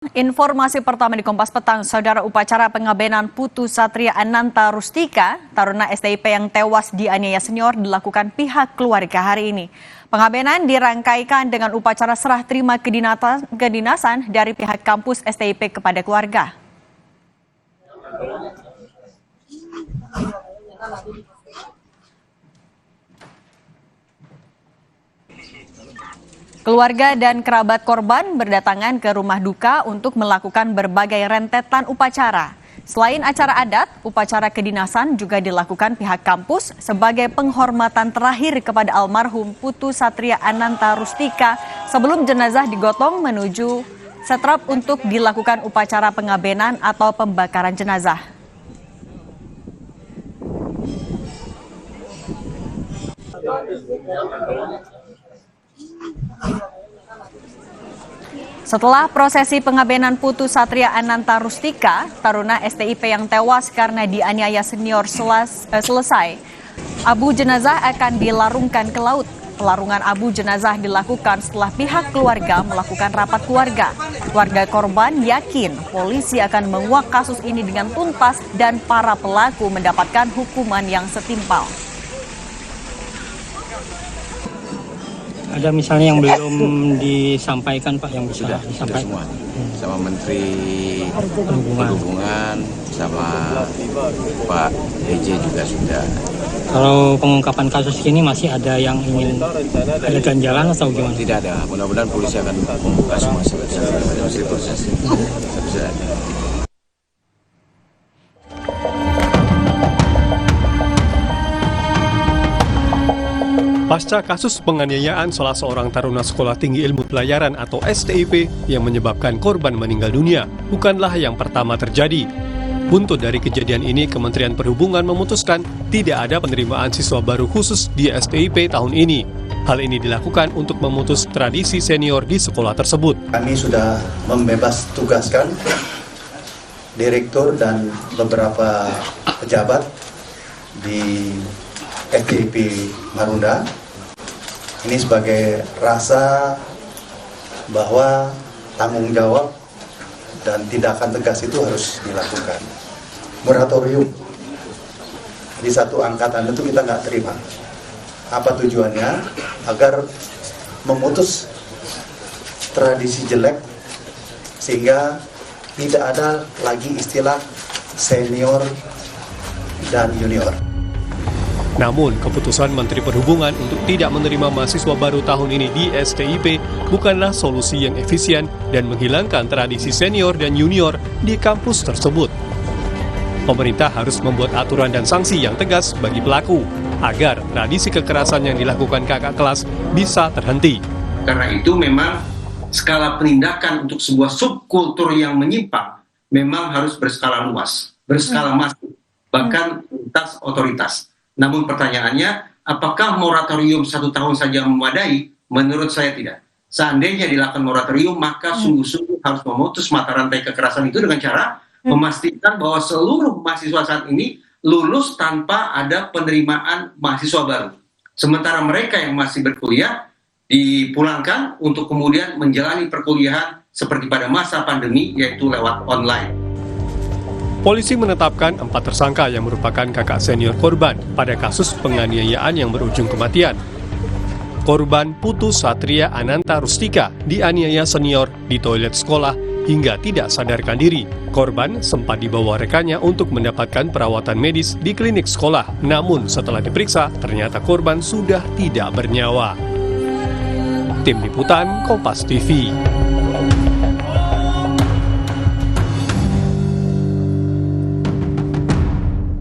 Informasi pertama di Kompas Petang, Saudara, upacara pengabenan Putu Satria Ananta Rustika, taruna STIP yang tewas dianiaya senior, dilakukan pihak keluarga hari ini. Pengabenan dirangkaikan dengan upacara serah terima kedinasan dari pihak kampus STIP kepada keluarga. Keluarga dan kerabat korban berdatangan ke rumah duka untuk melakukan berbagai rentetan upacara. Selain acara adat, upacara kedinasan juga dilakukan pihak kampus sebagai penghormatan terakhir kepada almarhum Putu Satria Ananta Rustika sebelum jenazah digotong menuju setrap untuk dilakukan upacara pengabenan atau pembakaran jenazah. Setelah prosesi pengabenan Putu Satria Ananta Rustika, taruna STIP yang tewas karena dianiaya senior selesai, abu jenazah akan dilarungkan ke laut. Pelarungan abu jenazah dilakukan setelah pihak keluarga melakukan rapat keluarga. Keluarga korban yakin polisi akan menguak kasus ini dengan tuntas dan para pelaku mendapatkan hukuman yang setimpal. Ada misalnya yang belum disampaikan Pak, yang bisa disampaikan semua. Sama Menteri Perhubungan, sama Pak DJ juga sudah. Kalau pengungkapan kasus ini masih ada yang ingin ada ganjalan atau gimana? Tidak ada, mudah-mudahan polisi akan membuka semua selesai proses. Bisa ada. Pasca kasus penganiayaan salah seorang taruna Sekolah Tinggi Ilmu Pelayaran atau STIP yang menyebabkan korban meninggal dunia, bukanlah yang pertama terjadi. Buntut dari kejadian ini, Kementerian Perhubungan memutuskan tidak ada penerimaan siswa baru khusus di STIP tahun ini. Hal ini dilakukan untuk memutus tradisi senior di sekolah tersebut. Kami sudah membebas tugaskan direktur dan beberapa pejabat di STIP Marunda. Ini sebagai rasa bahwa tanggung jawab dan tindakan tegas itu harus dilakukan. Moratorium di satu angkatan itu kita nggak terima. Apa tujuannya? Agar memutus tradisi jelek sehingga tidak ada lagi istilah senior dan junior. Namun, keputusan Menteri Perhubungan untuk tidak menerima mahasiswa baru tahun ini di STIP bukanlah solusi yang efisien dan menghilangkan tradisi senior dan junior di kampus tersebut. Pemerintah harus membuat aturan dan sanksi yang tegas bagi pelaku, agar tradisi kekerasan yang dilakukan kakak kelas bisa terhenti. Karena itu memang skala penindakan untuk sebuah subkultur yang menyimpang memang harus berskala luas, berskala masif, bahkan lintas otoritas. Namun pertanyaannya, apakah moratorium 1 tahun saja memadai? Menurut saya tidak. Seandainya dilakukan moratorium, maka sungguh-sungguh harus memutus mata rantai kekerasan itu dengan cara memastikan bahwa seluruh mahasiswa saat ini lulus tanpa ada penerimaan mahasiswa baru. Sementara mereka yang masih berkuliah dipulangkan untuk kemudian menjalani perkuliahan seperti pada masa pandemi, yaitu lewat online. Polisi menetapkan 4 tersangka yang merupakan kakak senior korban pada kasus penganiayaan yang berujung kematian. Korban Putu Satria Ananta Rustika dianiaya senior di toilet sekolah hingga tidak sadarkan diri. Korban sempat dibawa rekannya untuk mendapatkan perawatan medis di klinik sekolah. Namun setelah diperiksa, ternyata korban sudah tidak bernyawa. Tim Liputan Kompas TV.